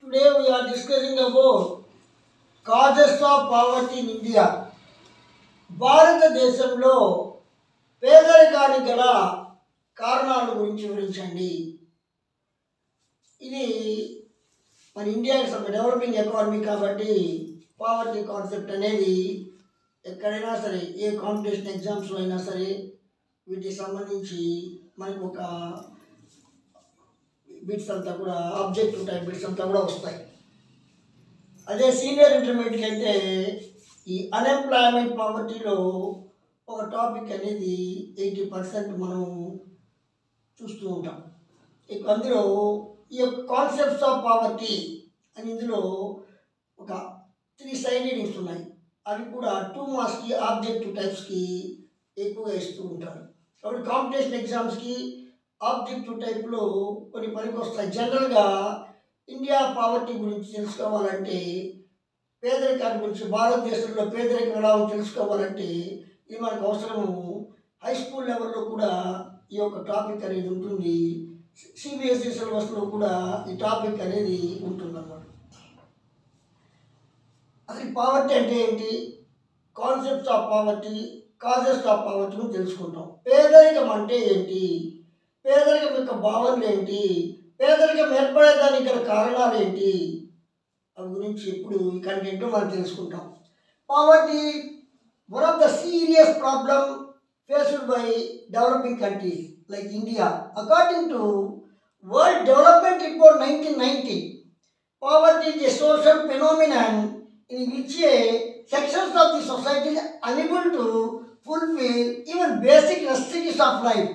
Today we are discussing about causes of poverty in India. భారతదేశంలో పేదరికానికి గల కారణాల గురించి వివరించండి. ఇది మన ఇండియాకి డెవలపింగ్ ఎకానమీ కాబట్టి పావర్టీ కాన్సెప్ట్ అనేది ఎక్కడైనా సరే ఏ కాంపిటీషన్ ఎగ్జామ్స్లో అయినా సరే వీటికి సంబంధించి మనకు ఒక బిట్స్ అంతా కూడా ఆబ్జెక్టివ్ టైప్ బిట్స్ అంతా కూడా వస్తాయి. అదే సీనియర్ ఇంటర్మీడియట్కి అయితే ఈ అన్ఎంప్లాయ్మెంట్ పావర్టీలో ఒక టాపిక్ అనేది 80% మనం చూస్తూ ఉంటాం. అందులో ఈ యొక్క కాన్సెప్ట్స్ ఆఫ్ పావర్టీ అని ఇందులో ఒక 3 సైడ్ రీడింగ్స్ ఉన్నాయి. అవి కూడా 2 మార్క్స్కి ఆబ్జెక్టివ్ టైప్స్కి ఎక్కువగా ఇస్తూ ఉంటారు. కాబట్టి కాంపిటీషన్ ఎగ్జామ్స్కి ఆబ్జెక్టివ్ టైప్లో కొన్ని పనికి వస్తాయి. జనరల్గా ఇండియా పావర్టీ గురించి తెలుసుకోవాలంటే, పేదరికాన్ని గురించి, భారతదేశంలో పేదరికం ఎలా ఉందో తెలుసుకోవాలంటే ఇది మనకు అవసరము. హై స్కూల్ లెవెల్లో కూడా ఈ యొక్క టాపిక్ అనేది ఉంటుంది. సిబిఎస్ఈ సిలబస్లో కూడా ఈ టాపిక్ అనేది ఉంటుందన్నమాట. అసలు పావర్టీ అంటే ఏంటి, concepts of poverty, causes of పావర్టీని తెలుసుకుంటాం. పేదరికం అంటే ఏంటి, పేదరికం యొక్క భావనలు ఏంటి, పేదరికం ఏర్పడేదానికి గల కారణాలు ఏంటి, అవి గురించి ఇప్పుడు ఈ కంటెంట్లో మనం తెలుసుకుంటాం. Poverty one of the serious problem faced by developing countries like India. According to world development report 1990, poverty is a social phenomenon in which sections of the society are unable to fulfill even basic necessities of life.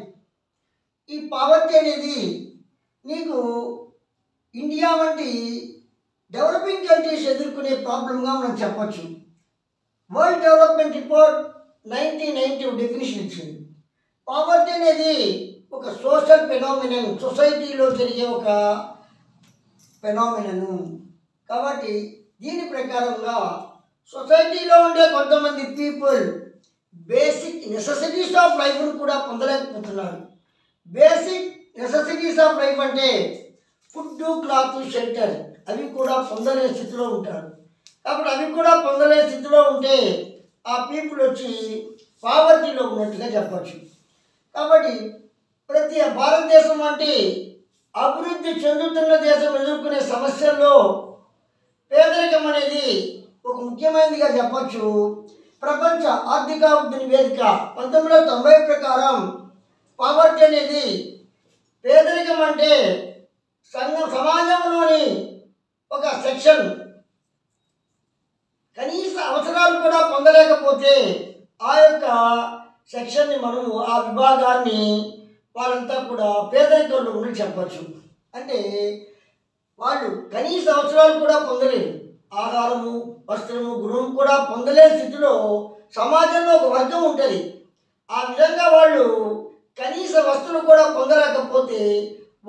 ఈ poverty అనేది నీకు India వంటి developing countries ఎదుర్కొనే ప్రాబ్లంగా మనం చెప్పచ్చు. World development report 1990 definition ఇచ్చింది. Poverty అనేది ఒక సోషల్ ఫెనామినన్, సొసైటీలో జరిగే ఒక ఫెనామినను. కాబట్టి దీని ప్రకారంగా సొసైటీలో ఉండే కొంతమంది పీపుల్ బేసిక్ నెసెసిటీస్ ఆఫ్ లైఫ్ను కూడా పొందలేకపోతున్నారు. బేసిక్ నెసెసిటీస్ ఆఫ్ లైఫ్ అంటే ఫుడ్, క్లాత్, షెల్టర్, అవి కూడా పొందలేని స్థితిలో ఉంటారు. కాబట్టి అవి కూడా పొందలేని స్థితిలో ఉంటే ఆ పీపుల్ వచ్చి పావర్టీలో ఉన్నట్టుగా చెప్పచ్చు. కాబట్టి ప్రతి భారతదేశం వంటి అభివృద్ధి చెందుతున్న దేశం ఎదుర్కొనే సమస్యల్లో పేదరికం అనేది ఒక ముఖ్యమైనదిగా చెప్పచ్చు. ప్రపంచ ఆర్థికాభివృద్ధి నివేదిక 1990 ప్రకారం పావర్టీ అనేది, పేదరికం అంటే సమాజంలోని ఒక సెక్షన్ కనీస అవసరాలు కూడా పొందలేకపోతే ఆ యొక్క సెక్షన్ని మనము, ఆ విభాగాన్ని వాళ్ళంతా కూడా పేదరికంలో ఉండి చెప్పచ్చు. అంటే వాళ్ళు కనీస అవసరాలు కూడా పొందలేరు. ఆహారము, వస్త్రము, గృహం కూడా పొందలేని స్థితిలో సమాజంలో ఒక వర్గం ఉంటుంది. ఆ విధంగా వాళ్ళు కనీస వస్తువులు కూడా పొందలేకపోతే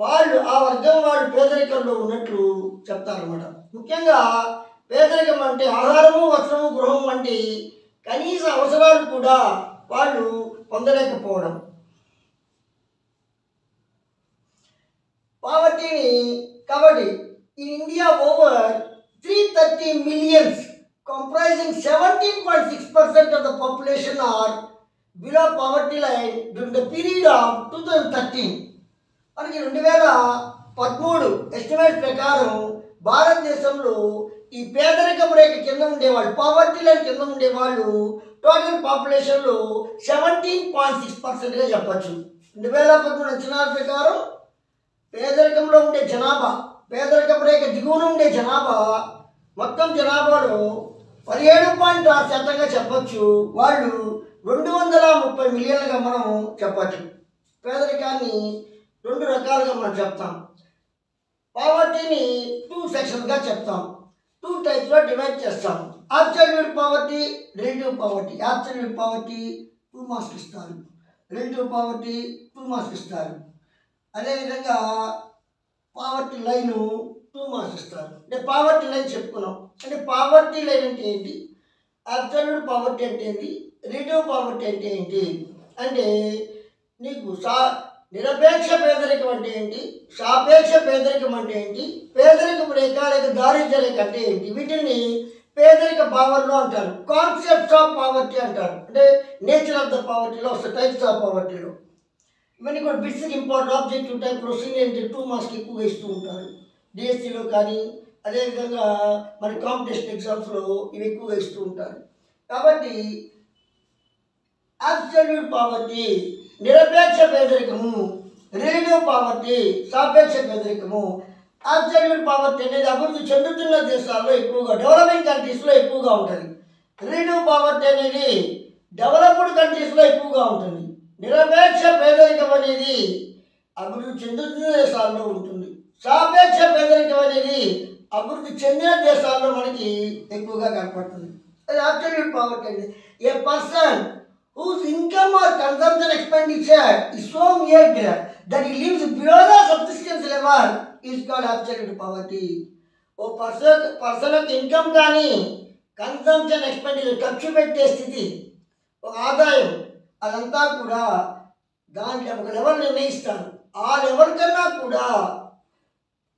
వాళ్ళు, ఆ వర్గం వాళ్ళు పేదరికంలో ఉన్నట్లు చెప్తారన్నమాట. ముఖ్యంగా పేదరికం అంటే ఆహారము, వస్త్రము, గృహం వంటి కనీస అవసరాలు కూడా వాళ్ళు పొందలేకపోవడం. పావర్టీని కాబట్టి in India over 330 millions comprising 17.6% of the population are below poverty line during the period of 2013. మనకి 2013 ఎస్టిమేట్ ప్రకారం భారతదేశంలో ఈ పేదరికం రేఖ కింద ఉండేవాళ్ళు, పావర్టీ లైన్ కింద ఉండేవాళ్ళు టోటల్ పాపులేషన్లో 17.6%గా చెప్పచ్చు. 2013 అంచనాల ప్రకారం పేదరికంలో ఉండే జనాభా, పేదరికం రేఖ దిగువన ఉండే జనాభా మొత్తం జనాభాలో 17.6%గా చెప్పచ్చు. వాళ్ళు 230 మిలియన్లుగా మనం చెప్పచ్చు. పేదరికాన్ని 2 రకాలుగా మనం చెప్తాం. పావర్టీని 2 సెక్షన్స్గా చెప్తాం, 2 టైప్స్లో డివైడ్ చేస్తాం. Absolute poverty, relative poverty. Absolute poverty 2 marks ఇస్తారు, రిలేటివ్ పావర్టీ 2 మార్క్స్ ఇస్తారు. అదేవిధంగా పావర్టీ లైను 2 మార్క్స్ ఇస్తారు. అంటే పావర్టీ లైన్ చెప్పుకున్నాం. అంటే పావర్టీ లైన్ అంటే ఏంటి, అబ్సల్యూట్ పావర్టీ అంటే ఏంటి, రిలేటివ్ పావర్టీ అంటే ఏంటి అంటే నీకు నిరపేక్ష పేదరికం అంటే ఏంటి, సాపేక్ష పేదరికం అంటే ఏంటి, పేదరికం రేఖ లేక దారిద్ర్య రేఖ అంటే ఏంటి, వీటిని పేదరిక భావనలు అంటారు. కాన్సెప్ట్స్ ఆఫ్ పావర్టీ అంటారు. అంటే నేచర్ ఆఫ్ ద పావర్టీలో వస్తాయి, టైప్స్ ఆఫ్ పావర్టీలో. ఇవన్నీ కూడా బిట్స్కి ఇంపార్టెంట్ ఆబ్జెక్టివ్ టైప్లో సీనియర్ 2 మార్క్స్కి ఎక్కువగా ఇస్తూ ఉంటారు. డిఎస్సిలో కానీ అదేవిధంగా మరి కాంపిటీషన్ ఎగ్జామ్స్లో ఇవి ఎక్కువగా ఇస్తూ ఉంటారు. కాబట్టి అబ్సల్యూట్ పావర్టీ నిరపేక్ష పేదరికము, రిలేటివ్ పావర్టీ సాపేక్ష పేదరికము. అబ్సల్యూట్ పావర్టీ అనేది అభివృద్ధి చెందుతున్న దేశాల్లో ఎక్కువగా, డెవలపింగ్ కంట్రీస్లో ఎక్కువగా ఉంటుంది. రిలేటివ్ పావర్టీ అనేది డెవలప్డ్ కంట్రీస్లో ఎక్కువగా ఉంటుంది. నిరపేక్ష పేదరికం అనేది అభివృద్ధి చెందుతున్న దేశాల్లో ఉంటుంది. సాపేక్ష పేదరికం అనేది అభివృద్ధి చెందిన దేశాల్లో మనకి ఎక్కువగా కనపడుతుంది. అది అబ్సల్యూట్ పావర్టీ అనేది ఏ person whose income or consumption expenditure is so meager that he lives below the subsistence level is called absolute poverty. ఓ పర్సన్ యొక్క ఇన్కమ్ కానీ కన్సంప్షన్ ఎక్స్పెండిచర్ ఖర్చు పెట్టే స్థితి, ఒక ఆదాయం, అదంతా కూడా దాంట్లో ఒక లెవెల్ నిర్ణయిస్తారు. ఆ లెవెల్ కన్నా కూడా,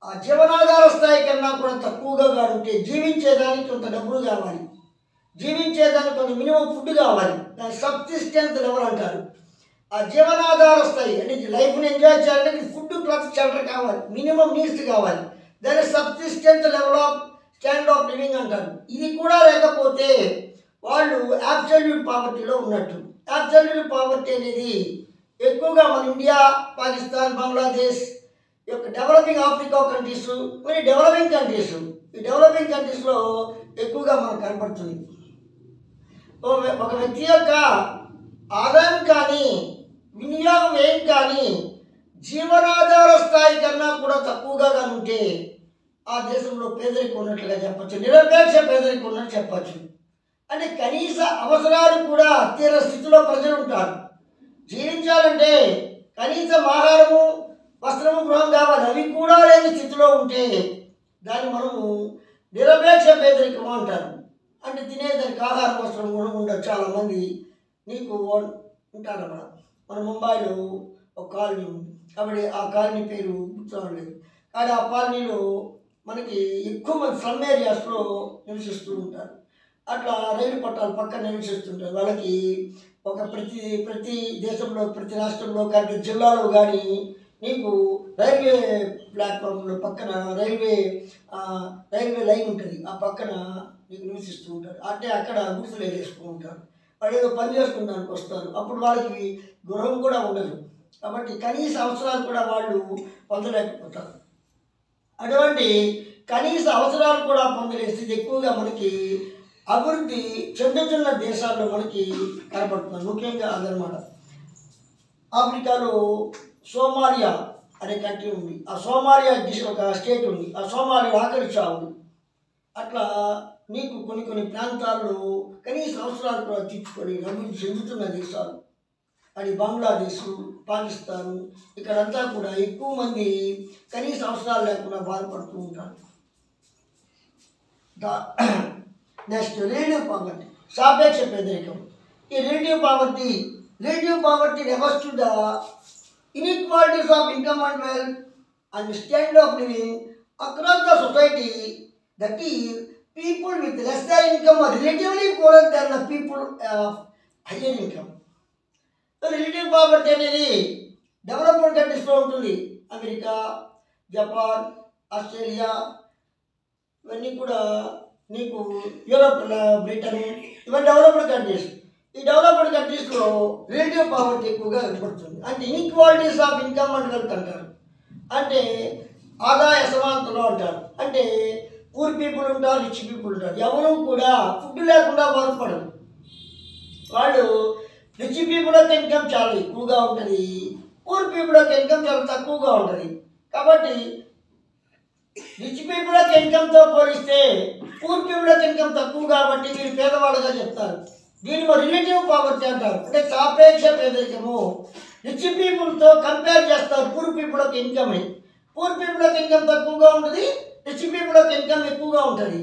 ఆ జీవనాధార స్థాయి కన్నా కూడా తక్కువగా ఉంటే జీవించేదానికి కొంత డబ్బులు కావాలి, జీవించేదానికి కొంత మినిమం ఫుడ్ కావాలి, దాని సబ్సిస్టెన్స్ లెవెల్ అంటారు. ఆ జీవనాధార స్థాయి అంటే లైఫ్ని ఎంజాయ్ చేయాలంటే ఫుడ్, క్లాత్, షెల్టర్ కావాలి, మినిమం నీడ్స్ కావాలి, దాని subsistence level of stand of living అంటారు. ఇది కూడా లేకపోతే వాళ్ళు అబ్సల్యూట్ పావర్టీలో ఉన్నట్టు. అబ్సల్యూట్ పావర్టీ అనేది ఎక్కువగా మన ఇండియా, పాకిస్తాన్, బంగ్లాదేశ్ యొక్క డెవలపింగ్ ఆఫ్రికా కంట్రీస్, మరి డెవలపింగ్ కంట్రీస్, ఈ డెవలపింగ్ కంట్రీస్లో ఎక్కువగా మనకు కనపడుతుంది. ఒక వ్యక్తి యొక్క ఆదాయం కానీ వినియోగం వ్యయం కానీ జీవనాధార స్థాయి కన్నా కూడా తక్కువగా ఉంటే ఆ దేశంలో పేదరికం ఉన్నట్లుగా చెప్పచ్చు, నిరపేక్ష పేదరికం ఉన్నట్టు చెప్పచ్చు. అంటే కనీస అవసరాలు కూడా తీర స్థితిలో ప్రజలు ఉంటారు. జీవించాలంటే కనీసం ఆహారము, వస్త్రము, గృహం కావాలి, అవి కూడా లేని స్థితిలో ఉంటే దాన్ని మనము నిరపేక్ష పేదరికం అంటారు. అంటే తినేదానికి ఆహారం, వస్త్రం, గృహం ఉండదు. చాలామంది నీకు ఉంటారన్నమాట. మన ముంబైలో ఒక కాలనీ ఉంది, కాబట్టి ఆ కాలనీ పేరు గుర్తురావట్లేదు. కానీ ఆ కాలనీలో మనకి ఎక్కువ మంది స్లమ్ ఏరియాస్లో నివసిస్తూ ఉంటారు. అట్లా రైలు పట్టాల పక్కన నివసిస్తుంటారు. వాళ్ళకి ఒక ప్రతి దేశంలో, ప్రతి రాష్ట్రంలో కానీ జిల్లాలో కానీ నీకు రైల్వే ప్లాట్ఫామ్లో పక్కన రైల్వే లైన్ ఉంటుంది, ఆ పక్కన నీకు నివసిస్తూ ఉంటారు. అంటే అక్కడ గుడిసెలు వేసుకుంటూ ఉంటారు. వాళ్ళు ఏదో పని చేసుకుంటానికి వస్తారు. అప్పుడు వాళ్ళకి గృహం కూడా ఉండదు. కాబట్టి కనీస అవసరాలు కూడా వాళ్ళు పొందలేకపోతారు. అటువంటి కనీస అవసరాలు కూడా పొందలే స్థితి ఎక్కువగా మనకి అభివృద్ధి చెందుతున్న దేశాల్లో మనకి కనపడుతుంది. ముఖ్యంగా అదనమాట. ఆఫ్రికాలో సోమాలియా అనే కంట్రీ ఉంది. ఆ సోమాలియా ఒక స్టేట్ ఉంది. ఆ సోమాలియా ఆకలి చావు. అట్లా నీకు కొన్ని ప్రాంతాల్లో కనీస అవసరాలు కూడా తీర్చుకొని అభివృద్ధి చెందుతున్న దేశాలు అది బంగ్లాదేశ్, పాకిస్తాన్, ఇక్కడంతా కూడా ఎక్కువ మంది కనీస అవసరాలు లేకుండా బాధపడుతూ ఉంటారు. నెక్స్ట్ రిలేటివ్ పావర్టీ, సాపేక్ష పేదరికం. ఈ relative poverty refers to the inequalities of income and wealth and standard of living across the society. That is, people with lesser income are relatively poorer than the people of higher income. So relative poverty అనేది developed కంట్రీస్లో ఉంటుంది. America, Japan, Australia, ఇవన్నీ కూడా నీకు Europe, Britain, ఇవన్నీ developed countries. ఈ developed కంట్రీస్లో relative poverty ఎక్కువగా ఏర్పడుతుంది. అంటే inequalities of income and wealth అంటారు. అంటే ఆదాయ అసమానతలు అంటారు. అంటే పూర్ పీపుల్ ఉంటారు, రిచ్ పీపుల్ ఉంటారు. ఎవరు కూడా ఫుడ్ లేకుండా బాధపడరు. వాళ్ళు రిచ్ పీపుల్ యొక్క ఇన్కమ్ చాలా ఎక్కువగా ఉంటుంది, పూర్ పీపుల్ యొక్క ఇన్కమ్ చాలా తక్కువగా ఉంటుంది. కాబట్టి రిచ్ పీపుల్ యొక్క ఇన్కమ్తో పోలిస్తే పూర్ పీపుల్ యొక్క ఇన్కమ్ తక్కువ కాబట్టి వీళ్ళు పేదవాళ్ళుగా చెప్తారు. దీన్ని మరి రిలేటివ్ పావర్టీ అంటారు. అంటే సాపేక్ష పేదరికము. రిచ్ పీపుల్తో కంపేర్ చేస్తారు పూర్ పీపుల్ యొక్క ఇన్కమ్ని. పూర్ పీపుల్ యొక్క ఇన్కమ్ తక్కువగా ఉంటుంది, రిచ్ పీపుల్ యొక్క ఇన్కమ్ ఎక్కువగా ఉంటుంది.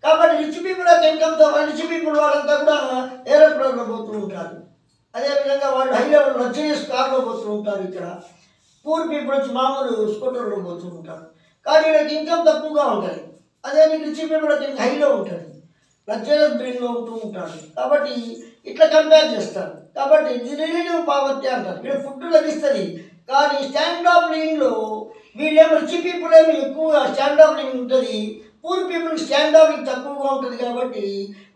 కాబట్టి రిచ్ పీపుల్ యొక్క ఇన్కమ్తో రిచ్ పీపుల్ వాళ్ళంతా కూడా ఏరోప్లేన్లో పోతూ ఉంటారు. అదేవిధంగా వాళ్ళు హై లెవెల్ లగ్జరీస్ కార్లో పోతూ ఉంటారు. ఇక్కడ పూర్ పీపుల్ వచ్చి మామూలు స్కూటర్లో పోతూ ఉంటారు, కానీ వీళ్ళకి ఇన్కమ్ తక్కువగా ఉంటుంది. అదే నీకు రిచ్ పీపుల్ వచ్చి హైలో ఉంటుంది, లగ్జరియస్ బ్రెయిన్లో ఉంటూ ఉంటారు. కాబట్టి ఇట్లా కంపేర్ చేస్తారు. కాబట్టి ఇది రిలేటివ్ పావర్టీ అంటారు. వీళ్ళు ఫుడ్ లభిస్తుంది, కానీ స్టాండర్డ్ ఆఫ్ లివింగ్లో వీళ్ళేమో రిచ్ పీపుల్ ఏమో ఎక్కువగా స్టాండర్డ్ ఆఫ్ లివింగ్ ఉంటుంది, పూర్ పీపుల్కి స్టాండర్డ్ ఆఫ్ లివింగ్ తక్కువగా ఉంటుంది. కాబట్టి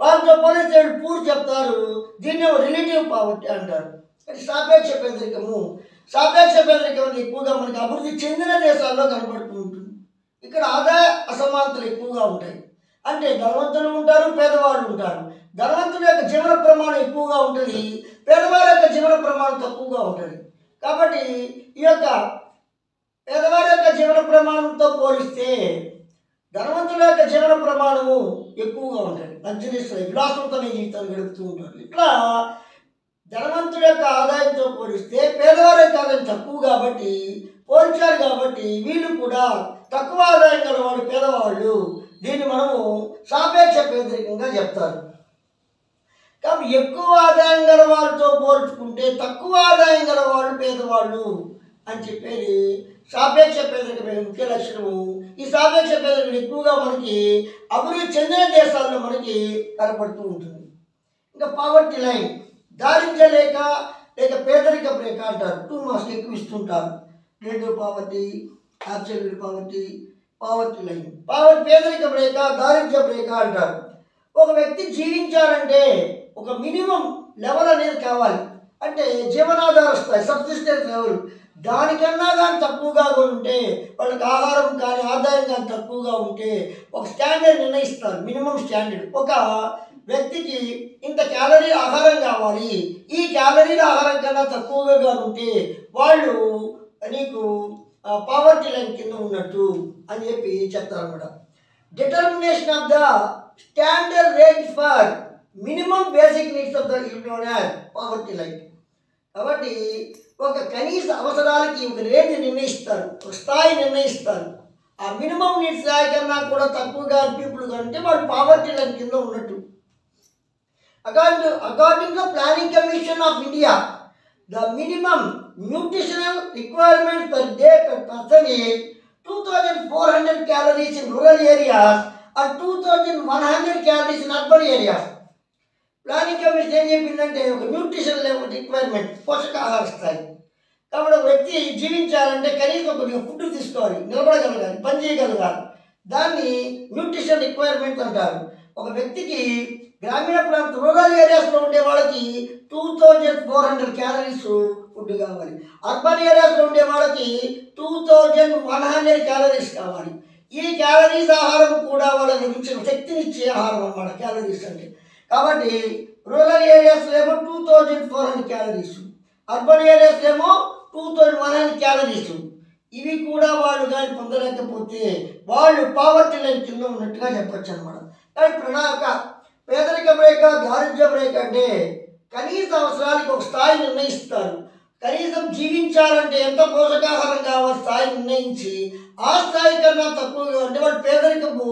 వాళ్ళతో పోలిస్తే పూర్ చెప్తారు, దీన్నేమో రిలేటివ్ పావర్టీ అంటారు. అది సాపేక్ష పేదరికము. సాపేక్ష పేదరికం ఎక్కువగా మనకి అభివృద్ధి చెందిన దేశాల్లో కనబడుతూ ఉంటుంది. ఇక్కడ ఆదాయ అసమానతలు ఎక్కువగా ఉంటాయి. అంటే ధనవంతులు ఉంటారు, పేదవాళ్ళు ఉంటారు. ధనవంతుల యొక్క జీవన ప్రమాణం ఎక్కువగా ఉంటుంది, పేదవారి యొక్క జీవన ప్రమాణం తక్కువగా ఉంటుంది. కాబట్టి ఈ యొక్క పేదవారి యొక్క జీవన ప్రమాణంతో పోలిస్తే ధనవంతుల యొక్క జీవన ప్రమాణము ఎక్కువగా ఉంటుంది. లగ్జరీస్ విలాసవంతమైన జీవితాన్ని గడుపుతూ ఉంటారు. ఇట్లా ధనవంతుల యొక్క ఆదాయంతో పోలిస్తే పేదవారి యొక్క ఆదాయం తక్కువ కాబట్టి పోల్చారు. కాబట్టి వీళ్ళు కూడా తక్కువ ఆదాయం గలవాడు పేదవాళ్ళు. దీన్ని మనము సాపేక్ష పేదరికంగా చెప్తారు. కాబట్టి ఎక్కువ ఆదాయం గల వాళ్ళతో పోల్చుకుంటే తక్కువ ఆదాయం గల వాళ్ళు పేదవాళ్ళు అని చెప్పేది సాపేక్ష పేదరికమైన ముఖ్య లక్షణము. ఈ సాపేక్ష పేదరికం ఎక్కువగా మనకి అభివృద్ధి చెందిన దేశాల్లో మనకి కనపడుతూ ఉంటుంది. ఇంకా పావర్టీ లైన్, దారిద్ర్య రేఖ లేక పేదరిక రేఖ అంటారు. 2 మార్క్స్ ఎక్కువ ఇస్తుంటారు. Relative poverty, absolute poverty, poverty line. పేదరిక రేఖ, దారిద్ర్య రేఖ అంటారు. ఒక వ్యక్తి జీవించాలంటే ఒక మినిమం లెవెల్ అనేది కావాలి. అంటే జీవనాధార స్థాయి, సబ్సిస్టెన్స్ లెవెల్, దానికన్నా కానీ తక్కువగా ఉంటే వాళ్ళకి ఆహారం కానీ ఆదాయం కానీ తక్కువగా ఉంటే ఒక స్టాండర్డ్ నిర్ణయిస్తారు, మినిమం స్టాండర్డ్. ఒక వ్యక్తికి ఇంత క్యాలరీ ఆహారం కావాలి, ఈ క్యాలరీల ఆహారం కన్నా తక్కువగా ఉంటే వాళ్ళు నీకు పావర్టీ లైన్ కింద ఉన్నట్టు అని చెప్పి చెప్తారన్నమాట. Determination of the standard range for minimum basic needs of the poverty line. కాబట్టి ఒక కనీస అవసరాలకి ఒక రేంజ్ నిర్ణయిస్తారు, ఒక స్థాయి నిర్ణయిస్తారు. ఆ మినిమం నీడ్స్ స్థాయి కన్నా కూడా తక్కువగా పీపుల్ కంటే వాళ్ళు పావర్టీ లైన్ కింద ఉన్నట్టు. According to Planning Commission of India, the minimum nutritional requirement per day per person is 2,400 calories in rural areas and 2,100 calories in urban areas. Planning commission ఏం చెప్పిందంటే ఒక న్యూట్రిషన్ లెవెల్ రిక్వైర్మెంట్, పోషకాహార స్థాయి. కాబట్టి ఒక వ్యక్తి జీవించాలంటే కనీసం కొద్దిగా ఫుడ్ తీసుకోవాలి, నిలబడగలగాలి, పని చేయగలగాలి. దాన్ని న్యూట్రిషన్ రిక్వైర్మెంట్ అంటారు. ఒక వ్యక్తికి గ్రామీణ ప్రాంత రూరల్ ఏరియాస్లో ఉండే వాళ్ళకి 2,400 క్యాలరీస్ ఫుడ్ కావాలి. అర్బన్ ఏరియాస్లో ఉండే వాళ్ళకి 2,100 క్యాలరీస్ కావాలి. ఈ క్యాలరీస్ ఆహారం కూడా వాళ్ళకి మించిన శక్తినిచ్చే ఆహారం అన్నమాట క్యాలరీస్ అంటే. కాబట్టి రూరల్ ఏరియాస్లో ఏమో 2,400 క్యాలరీస్, అర్బన్ ఏరియాస్లో ఏమో 2,100 క్యాలరీస్. ఇవి కూడా వాళ్ళు కానీ పొందలేకపోతే వాళ్ళు పావర్టీ లైన్ కింద ఉన్నట్టుగా చెప్పచ్చు అనమాట. కానీ ప్రణాళిక పేదరిక రేఖ, దారిద్ర్య రేఖ అంటే కనీస అవసరానికి ఒక స్థాయి నిర్ణయిస్తారు. కనీసం జీవించాలంటే ఎంత పోషకాహారం కావాలి స్థాయి నిర్ణయించి ఆ స్థాయి కన్నా తక్కువగా అంటే వాళ్ళు పేదరికపు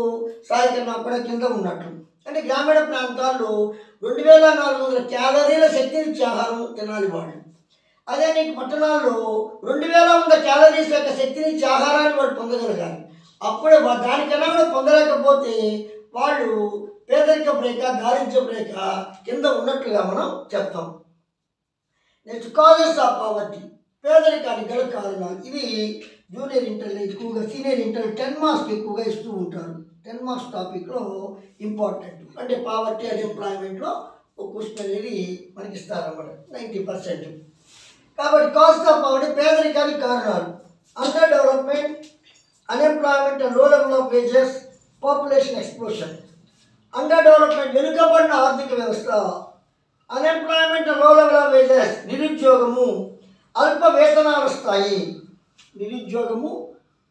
స్థాయి కన్నా కూడా కింద ఉన్నట్టు. అంటే గ్రామీణ ప్రాంతాల్లో 2,400 క్యాలరీల శక్తినిచ్చే ఆహారం తినాలి వాళ్ళు. అదే నీకు పట్టణాల్లో 2,100 క్యాలరీస్ యొక్క శక్తినిచ్చే ఆహారాన్ని వాళ్ళు పొందగలగాలి. అప్పుడే దానికన్నా కూడా పొందలేకపోతే వాళ్ళు పేదరిక రేఖ, దారిద్ర్య రేఖ కింద ఉన్నట్లుగా మనం చెప్తాం. నెక్స్ట్ కాజెస్ ఆఫ్ పావర్టీ, పేదరికానికి గల కారణాలు. ఇవి జూనియర్ ఇంటర్లో ఎక్కువగా, సీనియర్ ఇంటర్ 10 మార్క్స్ ఎక్కువగా ఇస్తూ ఉంటారు. 10 మార్క్స్ టాపిక్లో ఇంపార్టెంట్. అంటే పావర్టీ, అన్ఎంప్లాయ్మెంట్లో ఒక క్వశ్చన్ అనేది మనకి ఇస్తారన్నమాట 90%. కాబట్టి కాజెస్ ఆఫ్ పావర్టీ, పేదరికానికి కారణాలు: అండర్ డెవలప్మెంట్, అన్ఎంప్లాయ్మెంట్ అండ్ లో level of wages, population explosion. Under development వెనుకబడిన ఆర్థిక వ్యవస్థ, అన్ఎంప్లాయ్మెంట్ లో లెవెల్ ఆఫ్ వేజెస్ నిరుద్యోగము, అల్ప వేతనాల స్థాయి. నిరుద్యోగము,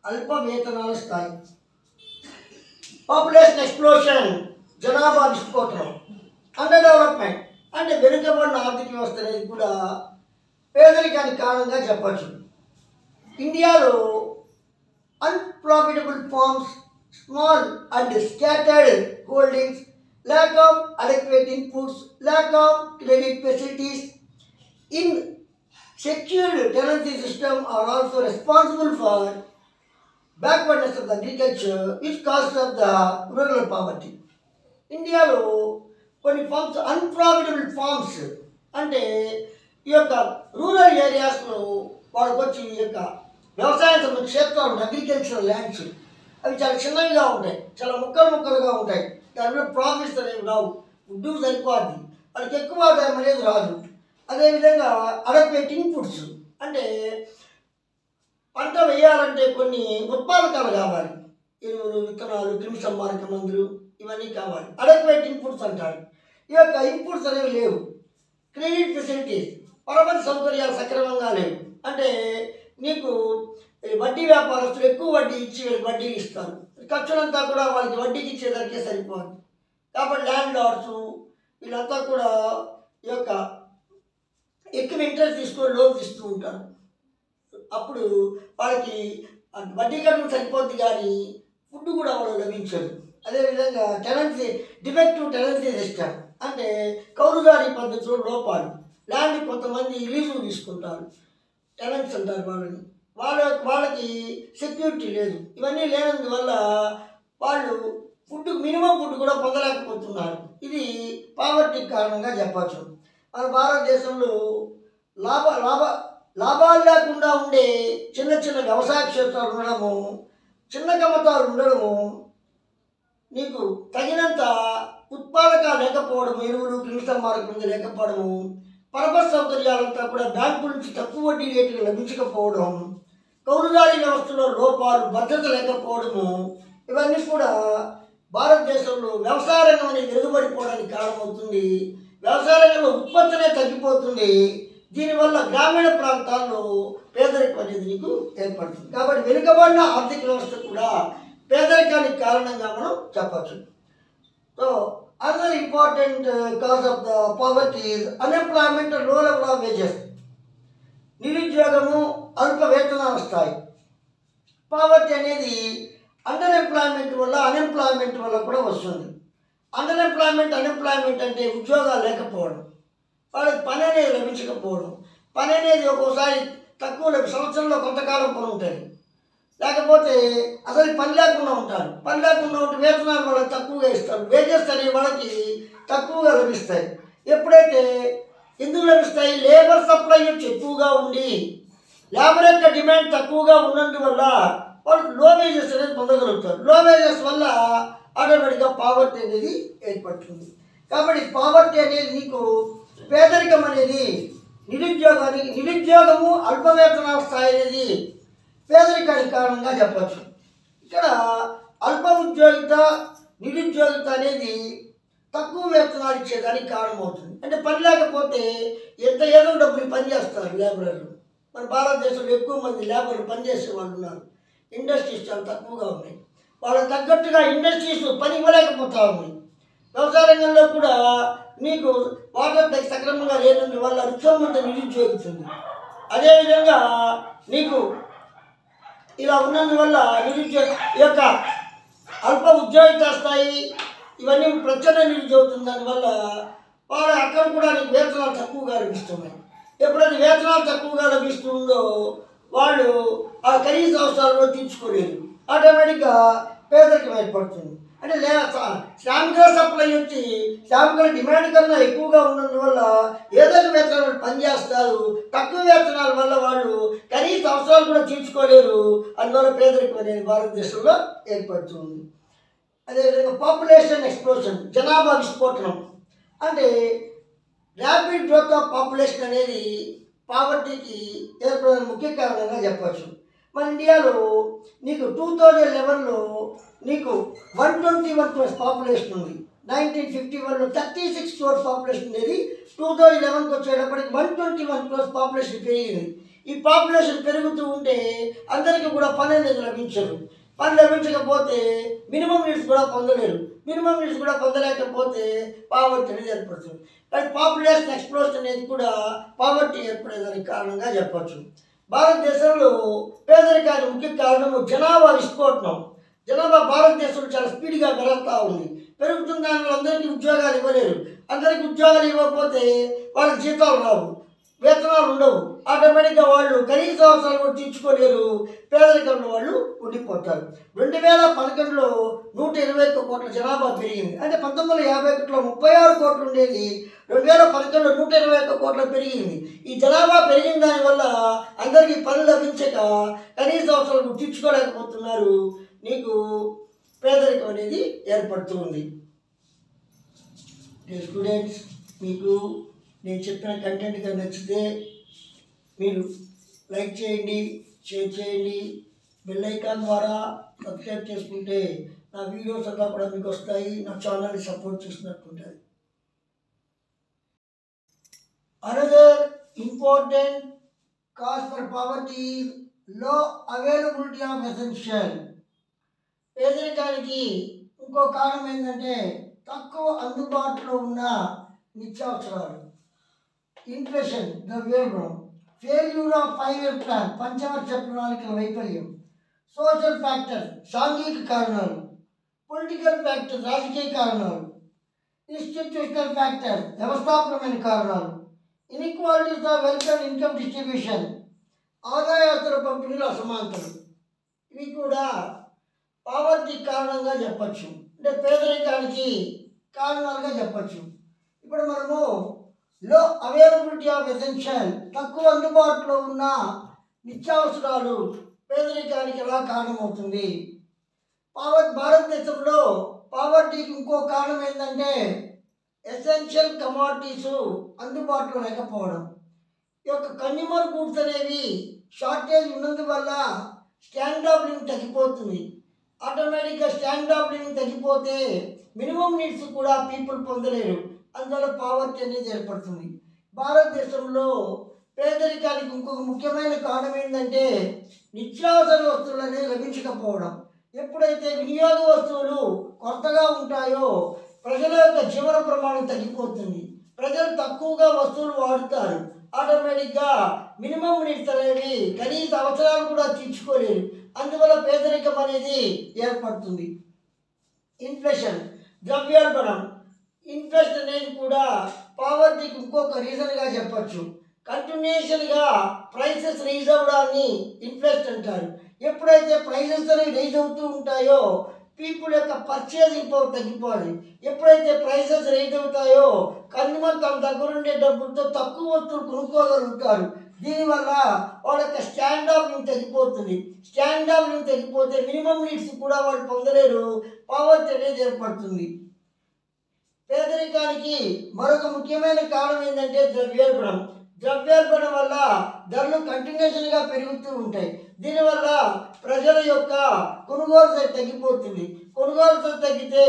అల్ప వేతనాల స్థాయి. పాపులేషన్ ఎక్స్ప్లోషన్, జనాభా విస్ఫోటనం. అండర్ డెవలప్మెంట్ అంటే వెనుకబడిన ఆర్థిక వ్యవస్థ అనేది కూడా పేదరికానికి కారణంగా చెప్పచ్చు. ఇండియాలో unprofitable farms, small and scattered holdings, lack of adequate inputs, lack of credit facilities in secured tenancy system are also responsible for backwardness of the agriculture, which causes of the rural poverty. ఇండియాలో కొన్ని forms unprofitable forms అంటే ఈ యొక్క rural ఏరియాస్లో వాళ్ళకి వచ్చి ఈ యొక్క వ్యవసాయ సంబంధించిన క్షేత్రాలు అగ్రికల్చరల్ ల్యాండ్స్ అవి చాలా చిన్నవిగా ఉంటాయి, చాలా ముక్కలుగా ఉంటాయి. దాని మీద ప్రాఫిట్స్ అనేవి రావు, ఫుడ్ సరిపోద్ది, వాళ్ళకి ఎక్కువ ఆదాయం అనేది రాదు. అదేవిధంగా అడక్వేట్ ఇన్పుట్స్ అంటే పంట వేయాలంటే కొన్ని ఉత్పాదకాలు కావాలి, ఎరువులు, విత్తనాలు, క్రిమి సంహారక మందులు ఇవన్నీ కావాలి. అడక్వేట్ ఇన్పుట్స్ అంటారు. ఈ యొక్క ఇన్పుట్స్ అనేవి లేవు. క్రెడిట్ ఫెసిలిటీస్, పరపతి సౌకర్యాలు సక్రమంగా లేవు. అంటే నీకు వడ్డీ వ్యాపారస్తులు ఎక్కువ వడ్డీ ఇచ్చి వీళ్ళకి వడ్డీలు ఇస్తారు, ఖర్చులంతా కూడా వాళ్ళకి వడ్డీకి ఇచ్చేదానికే సరిపోదు. కాబట్టి ల్యాండ్ లార్డ్స్ వీళ్ళంతా కూడా ఈ యొక్క ఎక్కువ ఇంట్రెస్ట్ తీసుకొని లోన్స్ ఇస్తూ ఉంటారు. అప్పుడు వాళ్ళకి వడ్డీ కట్టడం సరిపోద్ది కానీ ఫుడ్ కూడా వాళ్ళు లభించదు. అదేవిధంగా డిఫెక్టివ్ టెనెన్సీ సిస్టమ్ అంటే కౌలుదారీ పద్ధతిలో లోపాలు. ల్యాండ్ కొంతమంది లీజు తీసుకుంటారు, టెనెంట్స్ అంటారు వాళ్ళని. వాళ్ళకి సెక్యూరిటీ లేదు. ఇవన్నీ లేనందువల్ల వాళ్ళు మినిమం ఫుడ్ కూడా పొందలేకపోతున్నారు. ఇది పావర్టీకి కారణంగా చెప్పచ్చు. మన భారతదేశంలో లాభాలు లేకుండా ఉండే చిన్న చిన్న వ్యవసాయ క్షేత్రాలు ఉండడము, చిన్న కమతాలు ఉండడము, నీకు తగినంత ఉత్పాదకాలు లేకపోవడము, ఎరువులు, క్రిమి సంహారక మందులు లేకపోవడము, పరపతి సౌకర్యాలంతా కూడా బ్యాంకు నుంచి తక్కువ వడ్డీ రేట్లు లభించకపోవడం, కౌలుదారీ వ్యవస్థలో లోపాలు, భద్రత లేకపోవడము, ఇవన్నీ కూడా భారతదేశంలో వ్యవసాయ రంగం అనేది వెనుకబడిపోవడానికి కారణమవుతుంది. వ్యవసాయ రంగంలో ఉత్పత్తినే తగ్గిపోతుంది. దీనివల్ల గ్రామీణ ప్రాంతాల్లో పేదరికం అనేది నీకు ఏర్పడుతుంది. కాబట్టి వెనుకబడిన ఆర్థిక వ్యవస్థ కూడా పేదరికానికి కారణంగా మనం చెప్పచ్చు. So another important cause of the poverty is unemployment and low level of wages. నిరుద్యోగము, అల్ప వేతనాల స్థాయి. పావర్టీ అనేది అన్ఎంప్లాయ్మెంట్ వల్ల కూడా వస్తుంది. అన్ఎంప్లాయ్మెంట్ అంటే ఉద్యోగాలు లేకపోవడం, వాళ్ళకి పని అనేది లభించకపోవడం. పని అనేది ఒక్కోసారి తక్కువ సంవత్సరంలో కొంతకాలం పని ఉంటుంది, లేకపోతే అసలు పని లేకుండా ఉంటారు. పని లేకుండా ఉంటే వేతనాలు వాళ్ళకి తక్కువగా ఇస్తారు, వేజెస్ అనేవి వాళ్ళకి తక్కువగా లభిస్తాయి. ఎప్పుడైతే ఎందుకు లభిస్తాయి? లేబర్ సప్లై ఎక్కువగా ఉండి లేబర్ యొక్క డిమాండ్ తక్కువగా ఉన్నందువల్ల వాళ్ళు లో వేజెస్ అనేది పొందగలుగుతారు. లో వేజెస్ వల్ల ఆటోమేటిక్గా పావర్టీ అనేది ఏర్పడుతుంది. కాబట్టి పావర్టీ అనేది నీకు పేదరికం అనేది నిరుద్యోగము, అల్ప వేతనాల స్థాయి అనేది పేదరికానికి కారణంగా చెప్పచ్చు. ఇక్కడ అల్ప ఉద్యోగిత, నిరుద్యోగిత అనేది తక్కువ వేతనాలు ఇచ్చేదానికి కారణమవుతుంది. అంటే పని లేకపోతే ఏదో డబ్బులు పని చేస్తారు లేబరర్లు. మన భారతదేశంలో ఎక్కువ మంది లేబర్లు పనిచేసే వాళ్ళు ఉన్నారు. ఇండస్ట్రీస్ చాలా తక్కువగా ఉన్నాయి. వాళ్ళకి తగ్గట్టుగా ఇండస్ట్రీస్ పని ఇవ్వలేకపోతా ఉన్నాయి. వ్యవసాయ రంగంలో కూడా నీకు వాటర్ సక్రమంగా లేనందువల్ల రుచోమంత నిరుద్యోగిస్తుంది. అదేవిధంగా నీకు ఇలా ఉన్నందువల్ల ఈ యొక్క అల్ప ఉద్యోగిత స్థాయి ఇవన్నీ ప్రచండ నిరుద్యోగుతుంది. దానివల్ల వాళ్ళు అక్కడ కూడా నీకు వేతనాలు తక్కువగా లభిస్తున్నాయి. ఎప్పుడైతే వేతనాలు తక్కువగా లభిస్తుందో వాళ్ళు ఆ కనీస అవసరాలను తీర్చుకోలేరు. ఆటోమేటిక్గా పేదరికం ఏర్పడుతుంది. అంటే శ్రామికుల సప్లై వచ్చి శ్రామికుల డిమాండ్ కన్నా ఎక్కువగా ఉన్నందువల్ల ఏదో వేతనాలు పనిచేస్తారు. తక్కువ వేతనాల వల్ల వాళ్ళు కనీస అవసరాలు కూడా తీర్చుకోలేరు. అందువల్ల పేదరికం అనేది భారతదేశంలో ఏర్పడుతుంది. అదేవిధంగా పాపులేషన్ ఎక్స్ప్లోషన్, జనాభా విస్ఫోటనం. అంటే ర్యాపిడ్ గ్రోత్ ఆఫ్ పాపులేషన్ అనేది పావర్టీకి ఏర్పడిన ముఖ్య కారణంగా చెప్పచ్చు. మన ఇండియాలో నీకు 2011లో నీకు 121 క్రోర్స్ పాపులేషన్ ఉంది. 1951లో 36 క్రోర్స్ పాపులేషన్ ఉండేది. 2011కి వచ్చేటప్పటికి 121 క్రోర్స్ పాపులేషన్ పెరిగింది. ఈ పాపులేషన్ పెరుగుతూ ఉంటే అందరికీ కూడా పని అనేది లభించదు. పని లభించకపోతే మినిమం నీడ్స్ కూడా పొందలేరు. మినిమం నీడ్స్ కూడా పొందలేకపోతే పావర్టీ అనేది ఏర్పడుతుంది. కానీ పాపులేషన్ ఎక్స్ప్లోషన్ అనేది కూడా పావర్టీ ఏర్పడేదానికి కారణంగా చెప్పచ్చు. భారతదేశంలో పేదరికానికి ముఖ్య కారణము జనాభా విస్ఫోటనం. జనాభా భారతదేశంలో చాలా స్పీడ్గా పెరుగుతూ ఉంది. పెరుగుతున్న దానివల్ల అందరికీ ఉద్యోగాలు ఇవ్వలేరు. అందరికీ ఉద్యోగాలు ఇవ్వకపోతే వాళ్ళకి జీతాలు రావు. వేతనాలు ఉండవు. ఆటోమేటిక్గా వాళ్ళు కనీస అవసరాలు కూడా తీర్చుకోలేరు. పేదరికంలో వాళ్ళు ఉండిపోతారు. 2011లో 121 కోట్ల జనాభా పెరిగింది. అంటే 1951లో 36 కోట్లు ఉండేది, 2011లో 121 కోట్ల పెరిగింది. ఈ జనాభా పెరిగిన దానివల్ల అందరికీ పనులు లభించక కనీస అవసరాలు తీర్చుకోలేకపోతున్నారు. నీకు పేదరికం అనేది ఏర్పడుతుంది. స్టూడెంట్స్, మీకు నేను చెప్పిన కంటెంట్ కనుక నచ్చితే మీరు లైక్ చేయండి, షేర్ చేయండి, బెల్ ఐకాన్ ద్వారా సబ్స్క్రైబ్ చేసుకుంటే నా వీడియోస్ అంతా కూడా మీకు వస్తాయి. నా ఛానల్ని సపోర్ట్ చేసినట్టు ఉంటుంది. Another important cause for poverty లో అవైలబిలిటీ ఆఫ్ ఎసెన్షియల్. పేదరికానికి ఇంకో కారణం ఏంటంటే తక్కువ అందుబాటులో ఉన్న నిత్యావసరాలు. ఇన్ఫ్లేషన్, ద్రవ్యోల్బణం, ఫెయిల్యూర్ ఆఫ్ 5-year ప్లాన్, పంచవర్ష ప్రణాళికల వైఫల్యం. సోషల్ ఫ్యాక్టర్, సాంఘిక కారణాలు. పొలిటికల్ ఫ్యాక్టర్, రాజకీయ కారణాలు. ఇన్స్టిట్యూషనల్ ఫ్యాక్టర్, వ్యవస్థాపకమైన కారణాలు. Inequalities of wealth and income distribution, ఆదాయాస్తుల పంపిణీలో అసమానతలు. ఇవి కూడా పావర్టీ కారణంగా చెప్పచ్చు, అంటే పేదరికానికి కారణాలుగా చెప్పచ్చు. ఇప్పుడు మనము లో అవైలబిలిటీ ఆఫ్ ఎసెన్షియల్, తక్కువ అందుబాటులో ఉన్న నిత్యావసరాలు పేదరికానికి ఎలా కారణమవుతుంది. భారతదేశంలో పావర్టీకి ఇంకో కారణం ఏంటంటే ఎసెన్షియల్ కమాడిటీస్ అందుబాటులో లేకపోవడం. ఈ యొక్క కన్జ్యూమర్ గూడ్స్ అనేవి షార్టేజ్ ఉన్నందువల్ల స్టాండర్డ్ ఆఫ్ లివింగ్ తగ్గిపోతుంది. ఆటోమేటిక్గా స్టాండర్డ్ ఆఫ్ లివింగ్ తగ్గిపోతే మినిమం నీడ్స్ కూడా పీపుల్ పొందలేరు. అందువల్ల పావర్టీ అనేది ఏర్పడుతుంది. భారతదేశంలో పేదరికానికి ఇంకొక ముఖ్యమైన కారణం ఏంటంటే నిత్యావసర వస్తువులు అనేవి లభించకపోవడం. ఎప్పుడైతే వినియోగ వస్తువులు కొత్తగా ఉంటాయో ప్రజల యొక్క జీవన ప్రమాణం తగ్గిపోతుంది. ప్రజలు తక్కువగా వస్తువులు వాడుతారు. ఆటోమేటిక్గా మినిమం నీడ్స్ అనేవి కనీస అవసరాలు కూడా తీర్చుకోలేరు. అందువల్ల పేదరికం అనేది ఏర్పడుతుంది. ఇన్ఫ్లేషన్, ద్రవ్యోల్బణం. ఇన్ఫ్లేషన్ అనేది కూడా పావర్టీకి ఇంకొక రీజన్గా చెప్పచ్చు. కంటిన్యూషన్గా ప్రైసెస్ రైజ్ అవ్వడాన్ని ఇన్ఫ్లేషన్ అంటారు. ఎప్పుడైతే ప్రైసెస్ అనేవి రైజ్ అవుతూ ఉంటాయో పీపుల్ యొక్క పర్చేసింగ్ పవర్ తగ్గిపోవాలి. ఎప్పుడైతే ప్రైసెస్ రైజ్ అవుతాయో కన్జ్యూమర్ తమ దగ్గర ఉండే డబ్బులతో తక్కువ వస్తువులు కొనుక్కోగలుగుతారు. దీనివల్ల వాళ్ళ యొక్క స్టాండ్ ఆఫ్ లివింగ్ తగ్గిపోతుంది. స్టాండ్ ఆఫ్ లివింగ్ తగ్గిపోతే మినిమం నీడ్స్ కూడా వాళ్ళు పొందలేరు. పావర్టీ అనేది ఏర్పడుతుంది. పేదరికానికి మరొక ముఖ్యమైన కారణం ఏంటంటే ద్రవ్యోల్బణం. ద్రవ్యోల్బణం వల్ల ధరలు కంటిన్యూషన్గా పెరుగుతూ ఉంటాయి. దీనివల్ల ప్రజల యొక్క కొనుగోలు శక్తి తగ్గిపోతుంది. కొనుగోలు శక్తి తగ్గితే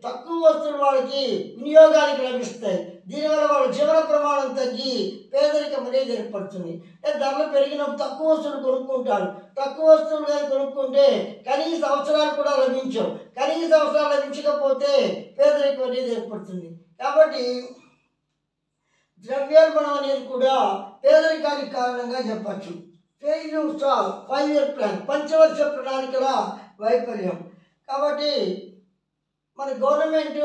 తక్కువ వస్తువులు వాళ్ళకి వినియోగానికి లభిస్తాయి. దీనివల్ల వాళ్ళ జీవన ప్రమాణం తగ్గి పేదరికం అనేది ఏర్పడుతుంది. ధరలు పెరిగినప్పుడు తక్కువ వస్తువులు కొనుక్కుంటారు. తక్కువ వస్తువులు కానీ కొనుక్కుంటే కనీస అవసరాలు కూడా లభించవు. కనీస అవసరాలు లభించకపోతే పేదరికం అనేది ఏర్పడుతుంది. కాబట్టి ద్రవ్యోల్బణం అనేది కూడా పేదరికానికి కారణంగా చెప్పచ్చు. ఫెయిల్యూర్స్ ఆఫ్ 5-year ప్లాన్, పంచవర్ష ప్రణాళికల వైఫల్యం. కాబట్టి మన గవర్నమెంట్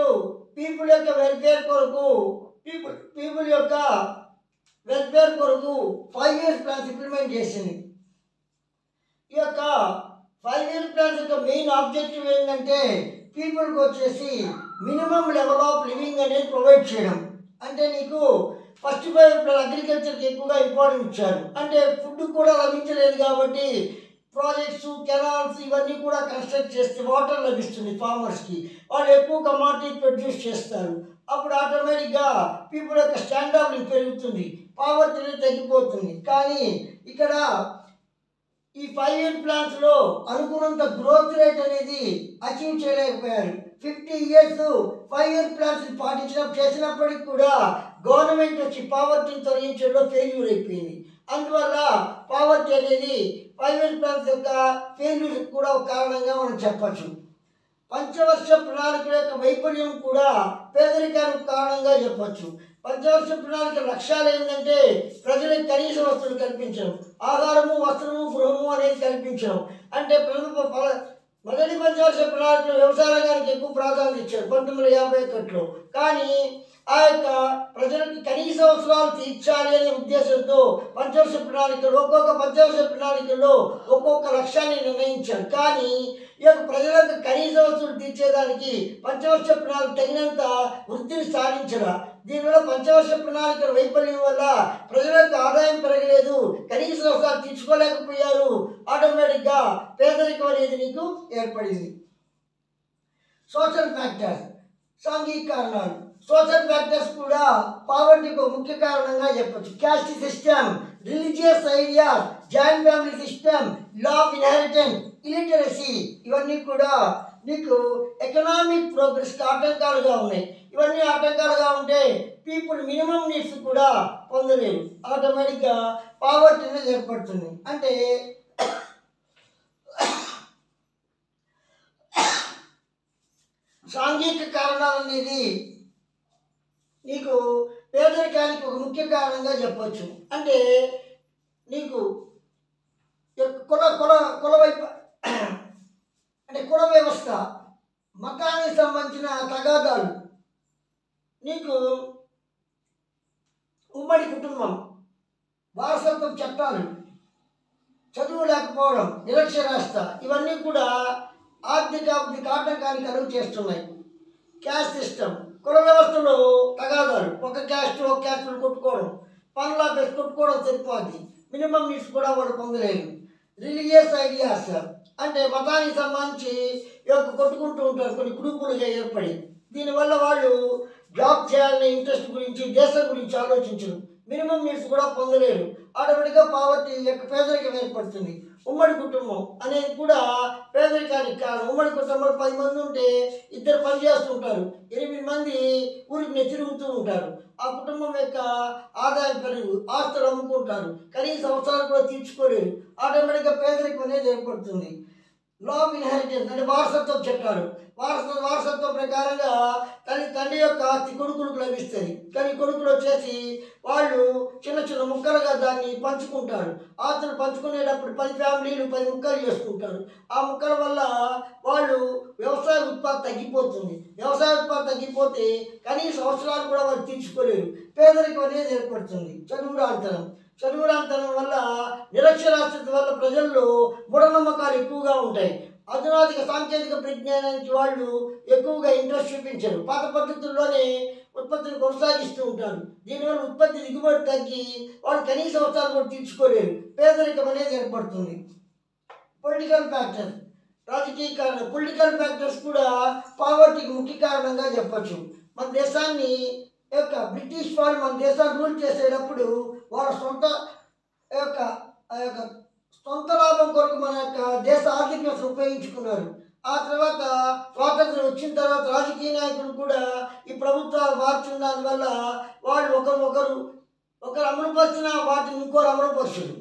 పీపుల్ యొక్క వెల్ఫేర్ కొరకు పీపుల్ యొక్క వెల్ఫేర్ కొరకు 5-year ప్లాన్స్ ఇంప్లిమెంట్ చేసింది. ఈ యొక్క 5-year ప్లాన్స్ యొక్క మెయిన్ ఆబ్జెక్టివ్ ఏంటంటే పీపుల్కి వచ్చేసి మినిమం లెవెల్ ఆఫ్ లివింగ్ అనేది ప్రొవైడ్ చేయడం. అంటే నీకు ఫస్ట్ 5 years అగ్రికల్చర్కి ఎక్కువగా ఇంపార్టెన్స్ ఇచ్చారు. అంటే ఫుడ్ కూడా లభించలేదు కాబట్టి ప్రాజెక్ట్స్, కెనాల్స్ ఇవన్నీ కూడా కన్స్ట్రక్ట్ చేస్తే వాటర్ లభిస్తుంది ఫార్మర్స్కి. వాళ్ళు ఎక్కువ కమాడిటీ ప్రొడ్యూస్ చేస్తారు. అప్పుడు ఆటోమేటిక్గా పీపుల్ యొక్క స్టాండ్ ఆఫ్ లివింగ్ పెరుగుతుంది, పావర్టీ అనేది తగ్గిపోతుంది. కానీ ఇక్కడ ఈ 5-year ప్లాన్స్లో అనుకున్నంత గ్రోత్ రేట్ అనేది అచీవ్ చేయలేకపోయారు. 50 years 5-year ప్లాన్స్ చేసినప్పటికి కూడా గవర్నమెంట్ వచ్చి పావర్టీని తొలగించడంలో ఫెయిల్యూర్ అయిపోయింది. అందువల్ల పావర్టీ అనేది 5-year ప్లాన్స్ యొక్క ఫెయిల్యూర్ కూడా ఒక కారణంగా మనం చెప్పచ్చు. పంచవర్ష ప్రణాళికల యొక్క వైఫల్యం కూడా పేదరికానికి కారణంగా చెప్పచ్చు. పంచవర్ష ప్రణాళిక లక్ష్యాలు ఏంటంటే ప్రజలకు కనీస వస్తువులు కల్పించడం, ఆహారము, వస్త్రము, గృహము అనేది కల్పించడం. అంటే మొదటి పంచవర్ష ప్రణాళికలో వ్యవసాయ రంగానికి ఎక్కువ ప్రాధాన్యత ఇచ్చారు 1951లో. కానీ ఆ యొక్క ప్రజలకు కనీస అవసరాలు తీర్చాలి అనే ఉద్దేశంతో పంచవర్ష ప్రణాళికలు ఒక్కొక్క పంచవర్ష ప్రణాళికల్లో ఒక్కొక్క లక్ష్యాన్ని నిర్ణయించారు. కానీ ఈ యొక్క ప్రజలకు కనీస అవసరాలు తీర్చేదానికి పంచవర్ష ప్రణాళిక తగినంత వృద్ధిని సాధించరా. దీనివల్ల పంచవర్ష ప్రణాళికల వైఫల్యం వల్ల ప్రజలకు ఆదాయం పెరగలేదు, కనీస అవసరాలు తీర్చుకోలేకపోయారు. ఆటోమేటిక్గా పేదరికం అనేది నీకు ఏర్పడింది. సోషల్ ఫ్యాక్టర్స్, సాంఘిక కారణాలు. సోషల్ ఫ్యాక్టర్స్ కూడా పావర్టీకి ఒక ముఖ్య కారణంగా చెప్పచ్చు. Caste system, religious ideas, joint family system, law of inheritance, illiteracy, ఇవన్నీ కూడా నీకు ఎకనామిక్ ప్రోగ్రెస్కి ఆటంకాలుగా ఉన్నాయి. ఇవన్నీ ఆటంకాలుగా ఉంటే పీపుల్ మినిమం నీడ్స్ కూడా పొందలేరు. ఆటోమేటిక్గా పావర్టీ అనేది ఏర్పడుతుంది. అంటే సాంఘిక కారణాలు అనేది నీకు పేదరికానికి ఒక ముఖ్య కారణంగా చెప్పచ్చు. అంటే నీకు కుల కుల కుల వైపు అంటే కుల వ్యవస్థ, మతానికి సంబంధించిన తగాదాలు, నీకు ఉమ్మడి కుటుంబం, వారసత్వ చట్టాలు, చదువు లేకపోవడం, నిరక్షరాస్యత, ఇవన్నీ కూడా ఆర్థిక అభివృద్ధికి ఆటంకాన్ని కలుగు చేస్తున్నాయి. క్యాస్ట్ సిస్టమ్, కుల వ్యవస్థలో తగాదాలు, ఒక క్యాస్ట్ కొట్టుకోవడం, పనుల బెస్ట్ కొట్టుకోవడం సరిపోద్ది, మినిమం నీడ్స్ కూడా వాళ్ళు పొందలేరు. రిలీజియస్ ఐడియాస్ అంటే మతానికి సంబంధించి కొట్టుకుంటూ ఉంటారు కొన్ని గ్రూపులుగా ఏర్పడి. దీనివల్ల వాళ్ళు జాబ్ చేయాలనే ఇంట్రెస్ట్ గురించి, దేశం గురించి ఆలోచించరు, మినిమం నీడ్స్ కూడా పొందలేరు. ఆటోమేటిక్గా పావర్టీ పేదరికం ఏర్పడుతుంది. ఉమ్మడి కుటుంబం అనేది కూడా పేదరికానికి కారణం. ఉమ్మడి కుటుంబంలో 10 మంది ఉంటే 2 పని చేస్తుంటారు, 8 మంది ఊరికి తిరుగుతూ ఉంటారు. ఆ కుటుంబం యొక్క ఆదాయం పెరుగు, ఆస్తులు అమ్ముకుంటారు, కనీస అవసరాలు కూడా తీర్చుకోలేరు. ఆటోమేటిక్గా పేదరికం అనేది ఏర్పడుతుంది. లా ఆఫ్ ఇన్హెరిటెన్స్ అంటే వారసత్వం చట్టాలు. వారసత్వం ప్రకారంగా తండ్రి యొక్క ఆస్తి కొడుకులకు లభిస్తుంది. కానీ కొడుకులు వచ్చేసి వాళ్ళు చిన్న చిన్న ముక్కలుగా దాన్ని పంచుకుంటారు. ఆస్తులు పంచుకునేటప్పుడు 10 ఫ్యామిలీలు 10 ముక్కలు చేసుకుంటారు. ఆ ముక్కల వల్ల వాళ్ళు వ్యవసాయ ఉత్పత్తి తగ్గిపోతుంది. వ్యవసాయ ఉత్పత్తి తగ్గిపోతే కనీస అవసరాలు కూడా వాళ్ళు తీర్చుకోలేరు. పేదరికం అనేది ఏర్పడుతుంది. చదువురాంతరం వల్ల, నిరక్షరాస్యత వల్ల ప్రజల్లో మూఢనమ్మకాలు ఎక్కువగా ఉంటాయి. అధునాతిక సాంకేతిక పరిజ్ఞానానికి వాళ్ళు ఎక్కువగా ఇంట్రెస్ట్ చూపించరు. పాత పద్ధతుల్లోనే ఉత్పత్తిని కొనసాగిస్తూ ఉంటారు. దీనివల్ల ఉత్పత్తి దిగుబడి తగ్గి వాళ్ళు కనీస అవసరాలు కూడా తీర్చుకోలేరు. పేదరికం అనేది ఏర్పడుతుంది. పొలిటికల్ ఫ్యాక్టర్స్, రాజకీయ కారణం. పొలిటికల్ ఫ్యాక్టర్స్ కూడా పావర్టీకి ముఖ్య కారణంగా చెప్పచ్చు. మన దేశాన్ని బ్రిటిష్ వాళ్ళు మన దేశాన్ని రూల్ చేసేటప్పుడు వాళ్ళ సొంత లాభం కొరకు మన యొక్క దేశ ఆర్థిక వ్యవస్థ ఉపయోగించుకున్నారు. ఆ తర్వాత స్వాతంత్రం వచ్చిన తర్వాత రాజకీయ నాయకులు కూడా ఈ ప్రభుత్వాలు మార్చిన దానివల్ల వాళ్ళు ఒకరు అమలుపరిచిన వాటిని ఇంకోరు అమలుపరచరు.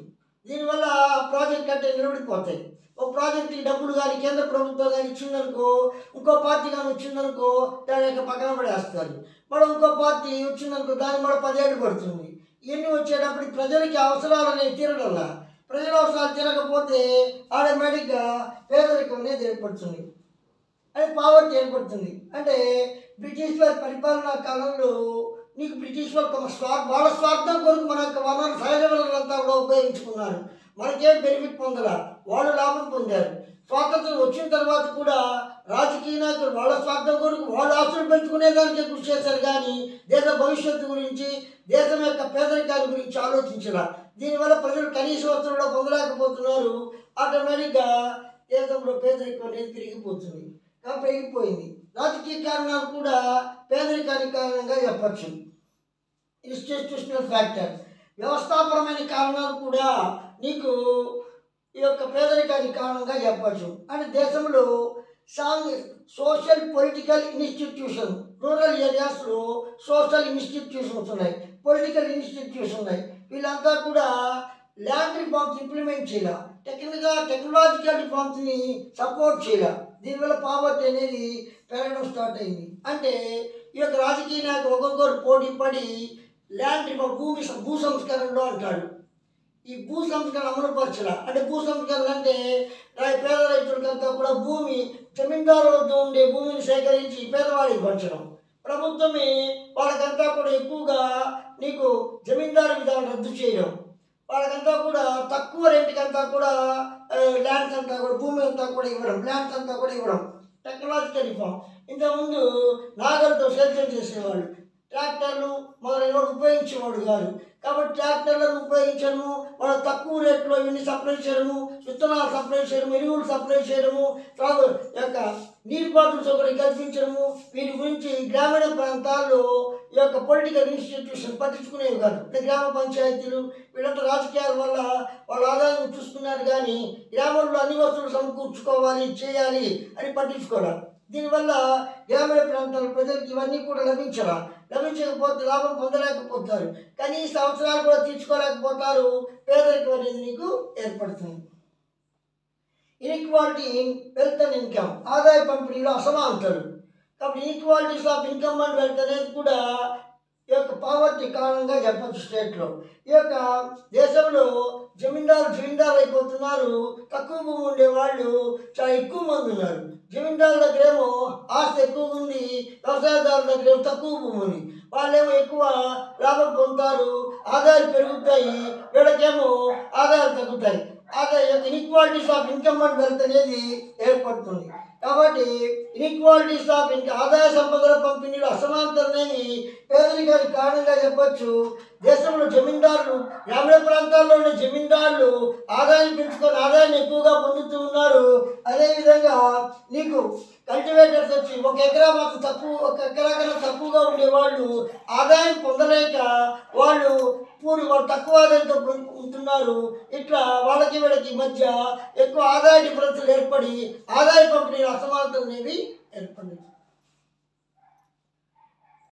దీనివల్ల ప్రాజెక్ట్ అంటే నిలబడిపోతాయి. ఒక ప్రాజెక్టుకి డబ్బులు కానీ కేంద్ర ప్రభుత్వం కానీ ఇచ్చిందనుకో, ఇంకో పార్టీ కానీ వచ్చిందనుకో దాని యొక్క పక్కన పడేస్తారు. మళ్ళీ ఇంకో పార్టీ వచ్చిందనుకో దాని మళ్ళీ 10 ఏళ్ళు పడుతుంది. ఇవన్నీ వచ్చేటప్పటికి ప్రజలకి అవసరాలు అనేవి తీరడంలా, ప్రజల అవసరాలు తీరకపోతే ఆటోమేటిక్గా పేదరికం అనేది ఏర్పడుతుంది, అది పావర్టీ ఏర్పడుతుంది. అంటే బ్రిటిష్ వారి పరిపాలనా కాలంలో నీకు బ్రిటిష్ వాళ్ళు వాళ్ళ స్వార్థం కొరకు మన యొక్క వనరులు, సహజ వనరులంతా కూడా ఉపయోగించుకున్నారు. మనకేం బెనిఫిట్ పొందరా, వాళ్ళు లాభం పొందారు. స్వాతంత్రం వచ్చిన తర్వాత కూడా రాజకీయ నాయకులు వాళ్ళ స్వార్థం కొరకు వాళ్ళు ఆస్తులు పెంచుకునేదానికే కృషి చేశారు. కానీ దేశ భవిష్యత్తు గురించి, దేశం యొక్క పేదరికాల గురించి ఆలోచించారు. దీనివల్ల ప్రజలు కనీస వస్తువులు పొందలేకపోతున్నారు. ఆటోమేటిక్గా దేశంలో పేదరికం అనేది పెరిగిపోయింది. రాజకీయ కారణాలు కూడా పేదరికానికి కారణంగా చెప్పచ్చు. ఇన్స్టిట్యూషనల్ ఫ్యాక్టర్, వ్యవస్థాపరమైన కారణాలు కూడా నీకు ఈ యొక్క పేదరికానికి కారణంగా చెప్పచ్చు. అంటే దేశంలో సోషల్ పొలిటికల్ ఇన్స్టిట్యూషన్, రూరల్ ఏరియాస్లో సోషల్ ఇన్స్టిట్యూషన్స్ ఉన్నాయి, పొలిటికల్ ఇన్స్టిట్యూషన్ ఉన్నాయి. వీళ్ళంతా కూడా ల్యాండ్ రిఫార్మ్స్ ఇంప్లిమెంట్ చేయాలి, టెక్నాలజికల్ రిఫార్మ్స్ని సపోర్ట్ చేయాలి. దీనివల్ల పావర్టీ అనేది పెరగడం స్టార్ట్ అయింది. అంటే ఈ యొక్క రాజకీయ నాయకులు ఒకరికొకరు పోటీ పడి ల్యాండ్ రిఫార్మ్, భూ సంస్కరణలో అంటాడు. ఈ భూ సంస్కరణ అమలుపరచాల. అంటే భూ సంస్కరణ అంటే పేద రైతులకంతా కూడా జమీందారులతో ఉండే భూమిని సేకరించి పేదవాడికి పంచడం. ప్రభుత్వమే వాళ్ళకంతా కూడా ఎక్కువగా నీకు జమీందారు విధానం రద్దు చేయడం, వాళ్ళకంతా కూడా తక్కువ రెంట్కి అంతా కూడా ల్యాండ్స్ అంతా కూడా భూమి అంతా కూడా ఇవ్వడం, ల్యాండ్స్ అంతా కూడా ఇవ్వడం. Technological reform. ఇంతకుముందు నాగలతో సేద్యం చేసేవాళ్ళు, ట్రాక్టర్లు మొదలైన ఉపయోగించేవాడు కాదు. కాబట్టి ట్రాక్టర్లను ఉపయోగించడము, వాళ్ళ తక్కువ రేట్లో ఇవన్నీ సప్లై చేయడము, విత్తనాలు సప్లై చేయడము, ఎరువులు సప్లై చేయడము, త్రాగు యొక్క నీటిపారుదల సౌకర్యం కల్పించడము, వీటి గురించి గ్రామీణ ప్రాంతాల్లో ఈ యొక్క పొలిటికల్ ఇన్స్టిట్యూషన్ పట్టించుకునేవి కాదు. గ్రామ పంచాయతీలు వీళ్ళంతా రాజకీయాల వల్ల వాళ్ళ ఆదాయం చూసుకున్నారు కానీ గ్రామంలో అన్ని వస్తువులు సమకూర్చుకోవాలి చేయాలి అని పట్టించుకోవాలి. దీనివల్ల గ్రామీణ ప్రాంతాల ప్రజలకు ఇవన్నీ కూడా లభించకపోతే లాభం పొందలేకపోతారు, కనీస అవసరాలు కూడా తీర్చుకోలేకపోతారు. పేదరికం అనేది నీకు ఏర్పడుతుంది. Inequality in wealth and income. ఆదాయ పంపిణీలో అసమానతలు. కాబట్టి equalities of income and wealth అనేది కూడా ఈ యొక్క పావర్టీ కారణంగా చెప్పచ్చు. స్టేట్లో ఈ యొక్క దేశంలో జమీందారు అయిపోతున్నారు, తక్కువ భూమి ఉండేవాళ్ళు చాలా ఎక్కువ మంది ఉన్నారు. జమీందారుల దగ్గరేమో ఆస్తి ఎక్కువ ఉంది, వ్యవసాయదారుల దగ్గర తక్కువ భూమి ఉంది. వాళ్ళేమో ఎక్కువ లాభం పొందుతారు, ఆదాయాలు పెరుగుతాయి, వీళ్ళకేమో ఆదాయాలు తగ్గుతాయి. Inequalities of income and wealth అనేది ఏర్పడుతుంది. కాబట్టి ఇన్ఈక్వాలిటీస్ ఆఫ్ ఆదాయ సంపదల పంపిణీలో అసమానతలు అనేవి పేదరికానికి కారణంగా చెప్పచ్చు. దేశంలో జమీందారులు, గ్రామీణ ప్రాంతాల్లో ఉన్న జమీందారులు ఆదాయం పెంచుకొని ఆదాయాన్ని ఎక్కువగా పొందుతూ ఉన్నారు. అదేవిధంగా నీకు కల్టివేటర్స్ వచ్చి ఒక ఎకరా కన్నా తక్కువగా ఉండేవాళ్ళు ఆదాయం పొందలేక వాళ్ళు తక్కువ ఆదాయంతో ఉంటున్నారు. ఇట్లా వీళ్ళకి మధ్య ఎక్కువ ఆదాయ డిఫరెన్స్లు ఏర్పడి ఆదాయ పంపిణీ అసమానతలు అనేవి ఏర్పడింది.